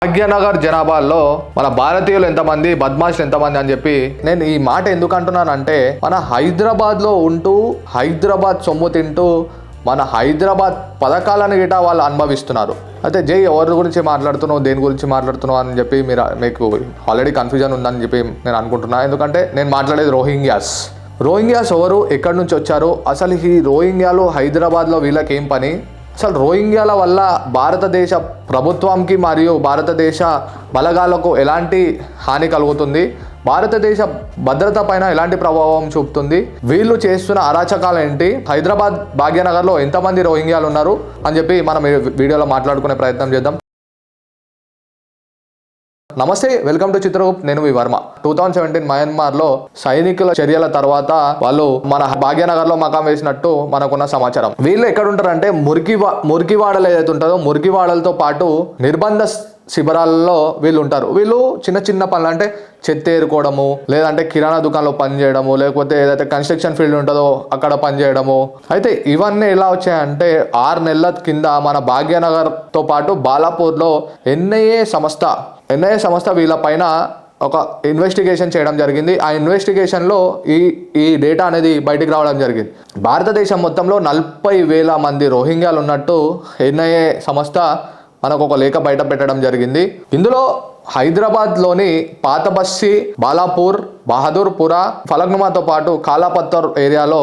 భాగ్యనగర్ జనాభాలో మన భారతీయులు ఎంతమంది, బద్మాషులు ఎంతమంది అని చెప్పి నేను ఈ మాట ఎందుకు అంటున్నానంటే, మన హైదరాబాద్లో ఉంటూ హైదరాబాద్ సొమ్ము తింటూ మన హైదరాబాద్ పథకాలను గిటా వాళ్ళు అనుభవిస్తున్నారు. అయితే జై ఎవరి గురించి మాట్లాడుతున్నావు, దేని గురించి మాట్లాడుతున్నావు అని చెప్పి మీకు ఆల్రెడీ కన్ఫ్యూజన్ ఉందని చెప్పి నేను అనుకుంటున్నాను. ఎందుకంటే నేను మాట్లాడేది రోహింగ్యాస్ ఎవరు, ఎక్కడి నుంచి వచ్చారు, అసలు ఈ రోహింగ్యాలు హైదరాబాద్లో వీళ్ళకి ఏం పని, అసలు రోహింగ్యాల వల్ల భారతదేశ ప్రభుత్వంకి మరియు భారతదేశ బలగాలకు ఎలాంటి హాని కలుగుతుంది, భారతదేశ భద్రత పైన ఎలాంటి ప్రభావం చూపుతుంది, వీళ్ళు చేస్తున్న అరాచకాలు ఏంటి, హైదరాబాద్ భాగ్యనగర్లో ఎంతమంది రోహింగ్యాలు ఉన్నారు అని చెప్పి మనం వీడియోలో మాట్లాడుకునే ప్రయత్నం చేద్దాం. నమస్తే, వెల్కమ్ టు చిత్రగుప్. నేను మీ వర్మ. 2017 మయన్మార్లో సైనికుల చర్యల తర్వాత వాళ్ళు మన భాగ్యనగర్లో మకాం వేసినట్టు మనకున్న సమాచారం. వీళ్ళు ఎక్కడ ఉంటారంటే మురికివాడలు ఏదైతే ఉంటుందో మురికివాడలతో పాటు నిర్బంధ శిబిరాలలో వీళ్ళు ఉంటారు. వీళ్ళు చిన్న చిన్న పనులు అంటే చెత్త ఏరుకోవడము, లేదంటే కిరాణా దుకాణంలో పనిచేయడము, లేకపోతే ఏదైతే కన్స్ట్రక్షన్ ఫీల్డ్ ఉంటుందో అక్కడ పనిచేయడము. అయితే ఇవన్నీ ఎలా వచ్చాయంటే 6 నెలల కింద మన భాగ్యనగర్తో పాటు బాలాపూర్లో ఎన్ఐఏ సంస్థ వీళ్ళ పైన ఒక ఇన్వెస్టిగేషన్ చేయడం జరిగింది. ఆ ఇన్వెస్టిగేషన్లో ఈ డేటా అనేది బయటికి రావడం జరిగింది. భారతదేశం మొత్తంలో 40,000 మంది రోహింగ్యాలు ఉన్నట్టు ఎన్ఐఏ సంస్థ మనకు ఒక లేఖ బయట పెట్టడం జరిగింది. ఇందులో హైదరాబాద్లోని పాత బస్తీ, బాలాపూర్, బహదూర్పుర, ఫలక్నుమాతో పాటు కాలాపత్తర్ ఏరియాలో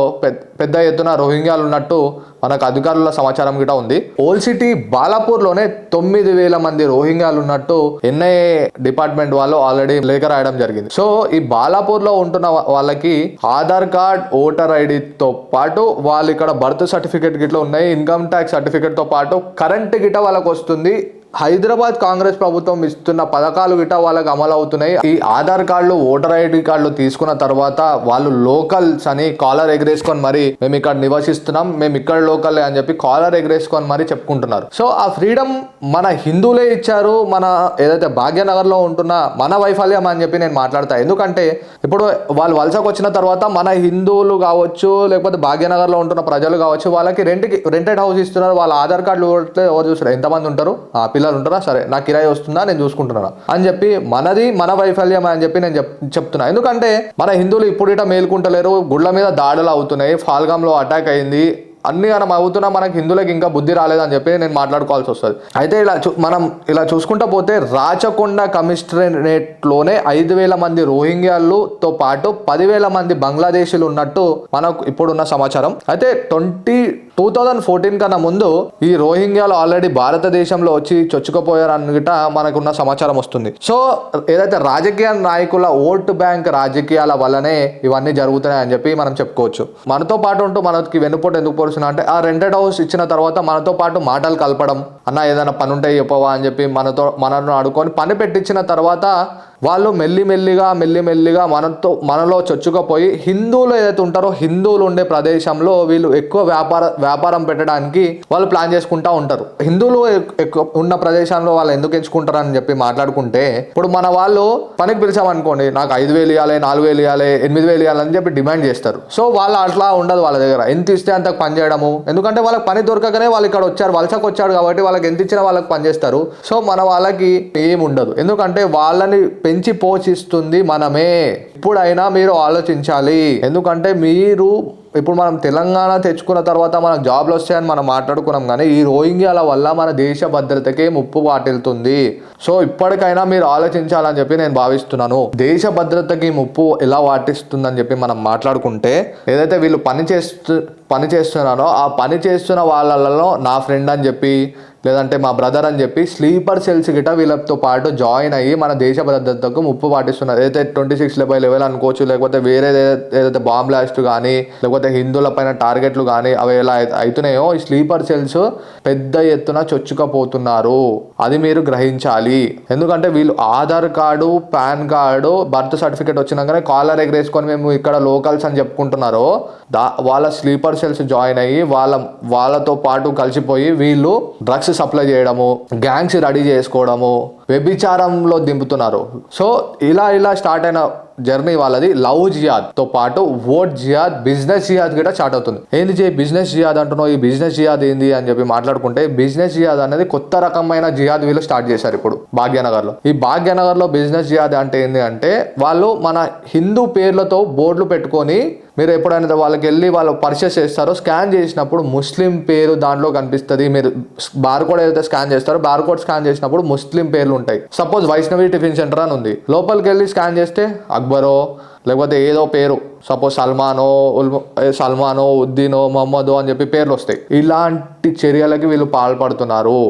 పెద్ద ఎత్తున రోహింగ్యాలు ఉన్నట్టు మనకు అధికారుల సమాచారం గిట ఉంది. ఓల్డ్ సిటీ బాలాపూర్లోనే 9,000 మంది రోహింగ్యాలు ఉన్నట్టు ఎన్ఐఏ డిపార్ట్మెంట్ వాళ్ళు ఆల్రెడీ లేఖ రాయడం జరిగింది. సో ఈ బాలాపూర్లో ఉంటున్న వాళ్ళకి ఆధార్ కార్డ్, ఓటర్ ఐడితో పాటు వాళ్ళు ఇక్కడ బర్త్ సర్టిఫికేట్ గిట్లా ఉన్నాయి, ఇన్కమ్ ట్యాక్స్ సర్టిఫికేట్తో పాటు కరెంట్ గిట వాళ్ళకు వస్తుంది. హైదరాబాద్ కాంగ్రెస్ ప్రభుత్వం ఇస్తున్న పథకాలు గిట వాళ్ళకి అమలు అవుతున్నాయి. ఈ ఆధార్ కార్డులు, ఓటర్ ఐడి కార్డులు తీసుకున్న తర్వాత వాళ్ళు లోకల్స్ అని కాలర్ ఎగరేసుకొని మరి మేము ఇక్కడ నివసిస్తున్నాం, మేము ఇక్కడ లోకల్ అని చెప్పి కాలర్ ఎగరేసుకొని మరి చెప్పుకుంటున్నారు. సో ఆ ఫ్రీడమ్ మన హిందువులే ఇచ్చారు. మన ఏదైతే భాగ్యనగర్లో ఉంటున్న మన వైఫల్యం అని చెప్పి నేను మాట్లాడతా. ఎందుకంటే ఇప్పుడు వాళ్ళు వలసకు వచ్చిన తర్వాత మన హిందువులు కావచ్చు, లేకపోతే భాగ్యనగర్లో ఉంటున్న ప్రజలు కావచ్చు, వాళ్ళకి రెంటెడ్ హౌస్ ఇస్తున్నారు. వాళ్ళ ఆధార్ కార్డులు ఎవరు చూస్తారు, ఎంతమంది ఉంటారు, పిల్లలు ఉంటారా, సరే నాకు కిరాయి వస్తుందా, నేను చూసుకుంటున్నా అని చెప్పి మన వైఫల్యం అని చెప్పి నేను చెప్తున్నా. ఎందుకంటే మన హిందువులు ఇప్పుడు ఇట మేలుకుంటలేరు, గుళ్ళ మీద దాడులు అవుతున్నాయి, ఫాల్గామ్లో అటాక్ అయింది, అన్ని మనం అవుతున్నా మనకి హిందువులకి ఇంకా బుద్ధి రాలేదని చెప్పి నేను మాట్లాడుకోవాల్సి వస్తుంది. అయితే మనం ఇలా చూసుకుంటా పోతే రాచకొండ కమిషనరేట్లోనే 5,000 మంది రోహింగ్యాలతో పాటు 10,000 మంది బంగ్లాదేశీలు ఉన్నట్టు మనకు ఇప్పుడున్న సమాచారం. అయితే 2014 కన్నా ముందు ఈ రోహింగ్యాలు ఆల్రెడీ భారతదేశంలో వచ్చి చొచ్చుకుపోయారన్నట మనకున్న సమాచారం వస్తుంది. సో ఏదైతే రాజకీయ నాయకుల ఓటు బ్యాంక్ రాజకీయాల వల్లనే ఇవన్నీ జరుగుతున్నాయి అని చెప్పి మనం చెప్పుకోవచ్చు. మనతో పాటు ఉంటూ మనకి వెన్నుపోటు ఎందుకు అంటే ఆ రెంటెడ్ హౌస్ ఇచ్చిన తర్వాత మనతో పాటు మాటలు కలపడం, అన్న ఏదైనా పని ఉంటే చెప్పవా అని చెప్పి మనను అడుకొని పని పెట్టించిన తర్వాత వాళ్ళు మెల్లిమెల్లిగా మనలో చొచ్చుకపోయి హిందువులు ఏదైతే ఉంటారో హిందువులు ఉండే ప్రదేశంలో వీళ్ళు ఎక్కువ వ్యాపారం పెట్టడానికి వాళ్ళు ప్లాన్ చేసుకుంటా ఉంటారు. హిందువులు ఎక్కువ ఉన్న ప్రదేశంలో వాళ్ళు ఎందుకు ఎంచుకుంటారు అని చెప్పి మాట్లాడుకుంటే, ఇప్పుడు మన వాళ్ళు పనికి పిలిచామనుకోండి, నాకు 5,000 ఇవ్వాలి, 4,000 ఇవ్వాలి, 8,000 ఇవ్వాలని చెప్పి డిమాండ్ చేస్తారు. సో వాళ్ళు అట్లా ఉండదు, వాళ్ళ దగ్గర ఎంత ఇస్తే అంత పని చేయడము. ఎందుకంటే వాళ్ళకి పని దొరకగానే వాళ్ళు ఇక్కడ వచ్చారు, వలసకు వచ్చాడు కాబట్టి వాళ్ళకి ఎంత ఇచ్చినా వాళ్ళకి పని చేస్తారు. సో మన వాళ్ళకి ఏం ఉండదు, ఎందుకంటే వాళ్ళని పెంచి పోషిస్తుంది మనమే. ఇప్పుడైనా మీరు ఆలోచించాలి. ఎందుకంటే ఇప్పుడు మనం తెలంగాణ తెచ్చుకున్న తర్వాత మనకు జాబ్లు వస్తాయని మనం మాట్లాడుకున్నాం, కానీ ఈ రోహింగ్యాల వల్ల మన దేశ భద్రతకే ముప్పు వాటిల్తుంది. సో ఇప్పటికైనా మీరు ఆలోచించాలని చెప్పి నేను భావిస్తున్నాను. దేశ భద్రతకి ముప్పు ఎలా వాటిస్తుందని చెప్పి మనం మాట్లాడుకుంటే, ఏదైతే వీళ్ళు పని చేస్తున్నారో ఆ పని చేస్తున్న వాళ్ళలో నా ఫ్రెండ్ అని చెప్పి, లేదంటే మా బ్రదర్ అని చెప్పి స్లీపర్ సెల్స్ గిట వీళ్ళతో పాటు జాయిన్ అయ్యి మన దేశ భద్రతకు ముప్పు పాటిస్తున్నారు. ఏదైతే 26 లెవెల్ అనుకోవచ్చు, లేకపోతే వేరే ఏదైతే బాంబ్ బ్లాస్ట్ కానీ, లేకపోతే హిందువుల పైన టార్గెట్లు కానీ అవి ఎలా అవుతున్నాయో ఈ స్లీపర్ సెల్స్ పెద్ద ఎత్తున చొచ్చుకపోతున్నారు. అది మీరు గ్రహించాలి. ఎందుకంటే వీళ్ళు Aadhaar card, PAN card, birth certificate వచ్చినాకనే కాలర్ ఎగరేసుకొని మేము ఇక్కడ లోకల్స్ అని చెప్పుకుంటున్నారో వాళ్ళ స్లీపర్ సెల్స్ జాయిన్ అయ్యి వాళ్ళతో పాటు కలిసిపోయి వీళ్ళు డ్రగ్స్ సప్లై చేయడము, గ్యాంగ్స్ రెడీ చేసుకోవడము, వ్యభిచారంలో దింపుతున్నారు. సో ఇలా స్టార్ట్ అయిన జర్నీ వాళ్ళది లవ్ జిహాద్ తో పాటు ఓట్ జిహాద్, బిజినెస్ జిహాద్ కూడా స్టార్ట్ అవుతుంది. ఏంది బిజినెస్ జిహాద్ అంటున్నావు, ఈ బిజినెస్ జిహాద్ ఏంది అని చెప్పి మాట్లాడుకుంటే, బిజినెస్ జిహాద్ అనేది కొత్త రకమైన జిహాద్ వీళ్ళు స్టార్ట్ చేశారు ఇప్పుడు భాగ్యనగర్ లో. ఈ భాగ్యనగర్ లో బిజినెస్ జిహాద్ అంటే ఏంది అంటే, వాళ్ళు మన హిందూ పేర్లతో బోర్డులు పెట్టుకొని, మీరు ఎప్పుడైనా వాళ్ళకి వెళ్ళి వాళ్ళు పర్చేస్ చేస్తారో స్కాన్ చేసినప్పుడు ముస్లిం పేరు దాంట్లో కనిపిస్తుంది. మీరు బార్కోడ్ ఏదైతే స్కాన్ చేస్తారో బార్కోడ్ స్కాన్ చేసినప్పుడు ముస్లిం పేర్లు ఉంటాయి. సపోజ్ వైష్ణవి టిఫిన్ సెంటర్ అని ఉంది, లోపలికి వెళ్ళి స్కాన్ చేస్తే అక్బరో లేకపోతే ఏదో పేరు, సపోజ్ సల్మానో ఉద్దీనో మొహమ్మదో అని చెప్పి పేర్లు వస్తాయి. ఇలాంటి చర్యలకి వీళ్ళు పాల్పడుతున్నారు.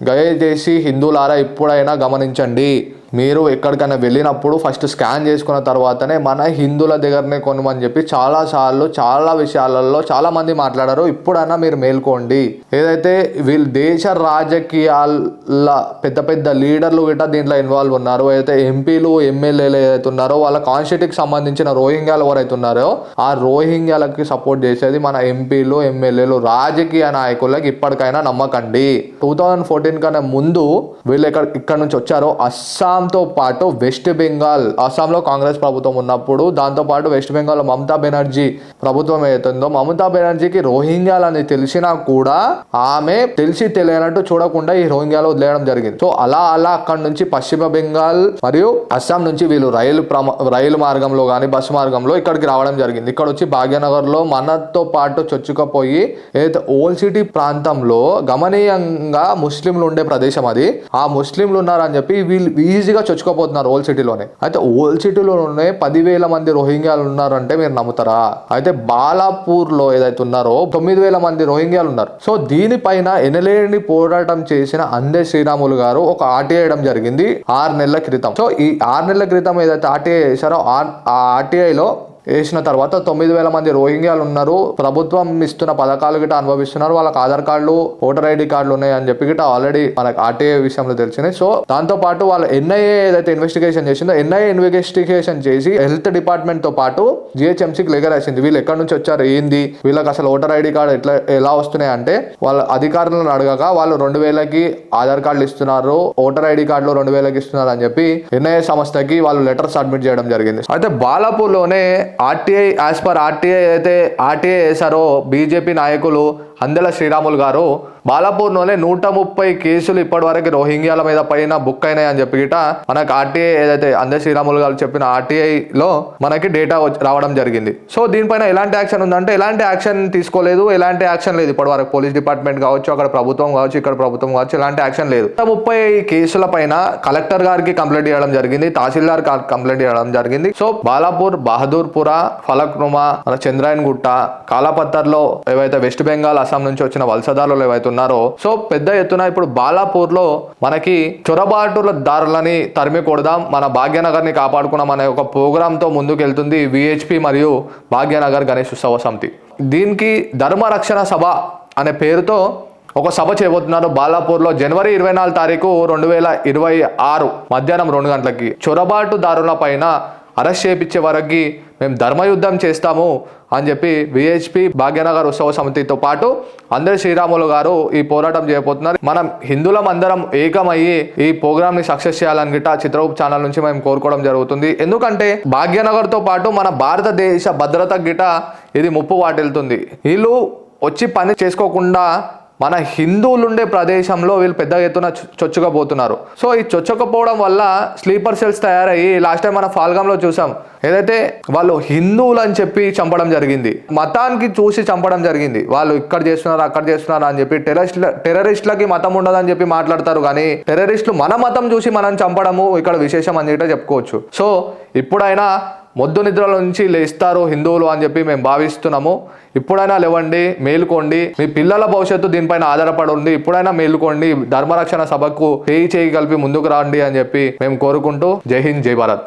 దయచేసి హిందువులారా ఇప్పుడైనా గమనించండి, మీరు ఎక్కడికైనా వెళ్ళినప్పుడు ఫస్ట్ స్కాన్ చేసుకున్న తర్వాతనే మన హిందువుల దగ్గరనే కొనమని చెప్పి చాలాసార్లు చాలా విషయాలలో చాలా మంది మాట్లాడారు. ఇప్పుడైనా మీరు మేల్కోండి. ఏదైతే వీళ్ళు దేశ రాజకీయాల పెద్ద పెద్ద లీడర్లు గిట్ట దీంట్లో ఇన్వాల్వ్ ఉన్నారు, ఏదైతే ఎంపీలు ఎమ్మెల్యేలు ఏదైతే ఉన్నారో వాళ్ళ కాన్స్టిట్యూట్కి సంబంధించిన రోహింగ్యాలు ఎవరైతే ఉన్నారో ఆ రోహింగ్యాలకి సపోర్ట్ చేసేది మన ఎంపీలు ఎమ్మెల్యేలు, రాజకీయ నాయకులకి ఇప్పటికైనా నమ్మకండి. 2014 కన్నా ముందు వీళ్ళు ఇక్కడ నుంచి వచ్చారో అస్సాంతో పాటు వెస్ట్ బెంగాల్, అస్సాంలో కాంగ్రెస్ ప్రభుత్వం ఉన్నప్పుడు, దాంతో పాటు వెస్ట్ బెంగాల్లో మమతా బెనర్జీ ప్రభుత్వం ఏదైతుందో, మమతా బెనర్జీకి రోహింగ్యాలని తెలిసినా కూడా ఆమె తెలిసి తెలియనట్టు చూడకుండా ఈ రోహింగ్యాలు వదిలేయడం జరిగింది. సో అలా అక్కడ నుంచి పశ్చిమ బెంగాల్ మరియు అస్సాం నుంచి వీళ్ళు రైలు మార్గంలో కానీ బస్సు మార్గంలో ఇక్కడికి రావడం జరిగింది. ఇక్కడ వచ్చి భాగ్యనగర్ లో మనతో పాటు చొచ్చుకపోయి ఏదైతే ఓల్డ్ సిటీ ప్రాంతంలో గమనీయంగా ముస్లింలు ఉండే ప్రదేశం అది, ఆ ముస్లింలు ఉన్నారని చెప్పి వీళ్ళు ఈజీగా చొచ్చుకోపోతున్నారు ఓల్డ్ సిటీలోనే. అయితే ఓల్డ్ సిటీలోనే 10,000 మంది రోహింగ్యాలు ఉన్నారంటే మీరు నమ్ముతారా? అయితే బాలాపూర్ లో ఏదైతే ఉన్నారో 9,000 మంది రోహింగ్యాలు ఉన్నారు. సో దీనిపైన ఎనలేని పోరాటం చేసిన అందే శ్రీరాములు గారు ఒక ఆర్టీఐ వేయడం జరిగింది 6 నెలల క్రితం. సో ఈ 6 నెలల క్రితం ఏదైతే ఆర్టీఐ వేశారో ఆ ఆర్టీఐలో వేసిన తర్వాత 9,000 మంది రోహింగ్యాలు ఉన్నారు, ప్రభుత్వం ఇస్తున్న పథకాలు గిట్ట అనుభవిస్తున్నారు, వాళ్ళకి ఆధార్ కార్డులు ఓటర్ ఐడి కార్డులు ఉన్నాయి అని చెప్పి గిట్ట ఆల్రెడీ మనకు ఆర్టీఐ విషయంలో తెలిసినాయి. సో దాంతో పాటు వాళ్ళ ఎన్ఐఏ ఏదైతే ఇన్వెస్టిగేషన్ చేసిందో ఎన్ఐఏ ఇన్వెస్టిగేషన్ చేసి హెల్త్ డిపార్ట్మెంట్ తో పాటు జిహెచ్ఎంసీకి లెటర్ రాసింది. వీళ్ళు ఎక్కడి నుంచి వచ్చారు, ఏంది, వీళ్ళకి అసలు ఓటర్ ఐడి కార్డు ఎలా వస్తున్నాయి అంటే, వాళ్ళ అధికారులను అడగక వాళ్ళు 2,000కి ఆధార్ కార్డులు ఇస్తున్నారు, ఓటర్ ఐడి కార్డులు 2,000కి ఇస్తున్నారు అని చెప్పి ఎన్ఐఏ సంస్థకి వాళ్ళు లెటర్ సబ్మిట్ చేయడం జరిగింది. అయితే బాలాపూర్ లోనే ఆర్టీఐ యాజ్ పర్ ఆర్టీఐ అయితే ఆర్టీఐ వేశారో బీజేపీ నాయకులు అందెల శ్రీరాములు గారు, బాలాపూర్లోనే 130 కేసులు ఇప్పటి వరకు రోహింగ్యాల మీద పైన బుక్ అయినాయి అని చెప్పి గిట మనకు ఆర్టీఐ ఏదైతే అందెల శ్రీరాములు గారు చెప్పిన ఆర్టీఐలో మనకి డేటా రావడం జరిగింది. సో దీనిపైన ఎలాంటి యాక్షన్ ఉందంటే ఎలాంటి యాక్షన్ తీసుకోలేదు, ఎలాంటి యాక్షన్ లేదు ఇప్పటి వరకు. పోలీస్ డిపార్ట్మెంట్ కావచ్చు, అక్కడ ప్రభుత్వం కావచ్చు, ఇక్కడ ప్రభుత్వం కావచ్చు, ఎలాంటి యాక్షన్ లేదు. 130 కేసుల పైన కలెక్టర్ గారికి కంప్లైంట్ చేయడం జరిగింది, తహసీల్దార్ కంప్లైంట్ చేయడం జరిగింది. సో బాలాపూర్, బహదూర్పుర, ఫలక్నుమా, చంద్రాయన్ గుట్ట, కాలాపత్తర్లో ఏవైతే వెస్ట్ బెంగాల్ అస్సాం నుంచి వచ్చిన వలసదారులు ఏవైతే ఉన్నారో, సో పెద్ద ఎత్తున ఇప్పుడు బాలాపూర్ లో మనకి చొరబాటుల దారులని తరిమి కొడదాం, మన భాగ్యనగర్ ని కాపాడుకున్నాం అనే ఒక ప్రోగ్రామ్ తో ముందుకెళ్తుంది విహెచ్పి మరియు భాగ్యనగర్ గణేష్ ఉత్సవ సమితి. దీనికి ధర్మరక్షణ సభ అనే పేరుతో ఒక సభ చేయబోతున్నారు బాలాపూర్ లో జనవరి 24 తారీఖు 2026 మధ్యాహ్నం 2 గంటలకి. చొరబాటుదారుల పైన అరెస్ట్ చేయించే వరకు మేము ధర్మయుద్ధం చేస్తాము అని చెప్పి విహెచ్పి భాగ్యనగర్ ఉత్సవ సమితితో పాటు అందరి శ్రీరాములు గారు ఈ పోరాటం చేయబోతున్నారు. మనం హిందువులం అందరం ఏకమయ్యి ఈ ప్రోగ్రామ్ ని సక్సెస్ చేయాలని గిట్ట చిత్రగుప్త ఛానల్ నుంచి మేము కోరుకోవడం జరుగుతుంది. ఎందుకంటే భాగ్యనగర్ తో పాటు మన భారతదేశ భద్రత గిట్ట ఇది ముప్పు వాటిల్తుంది. వీళ్ళు వచ్చి పని చేసుకోకుండా మన హిందువులు ఉండే ప్రదేశంలో వీళ్ళు పెద్ద ఎత్తున చొచ్చుకపోతున్నారు. సో ఈ చొచ్చుకపోవడం వల్ల స్లీపర్ సెల్స్ తయారయ్యి లాస్ట్ టైం మన ఫాల్గంలో చూసాం, ఏదైతే వాళ్ళు హిందువులు అని చెప్పి చంపడం జరిగింది, మతానికి చూసి చంపడం జరిగింది. వాళ్ళు ఇక్కడ చేస్తున్నారు అక్కడ చేస్తున్నారు అని చెప్పి టెర్రరిస్టులకి మతం ఉండదని చెప్పి మాట్లాడతారు, కానీ టెర్రరిస్టులు మన మతం చూసి మనం చంపడము ఇక్కడ విశేషం అని చెప్పి చెప్పుకోవచ్చు. సో ఇప్పుడైనా మొద్దు నిద్రల నుంచి లేస్తారు హిందువులు అని చెప్పి మేము భావిస్తున్నాము. ఇప్పుడైనా లేవండి, మేలుకోండి, మీ పిల్లల భవిష్యత్తు దీనిపైన ఆధారపడి ఉంది. ఇప్పుడైనా మేలుకోండి, ధర్మరక్షణ సభకు చేయి కలిపి ముందుకు రండి అని చెప్పి మేము కోరుకుంటూ జై హింద్, జై భారత్.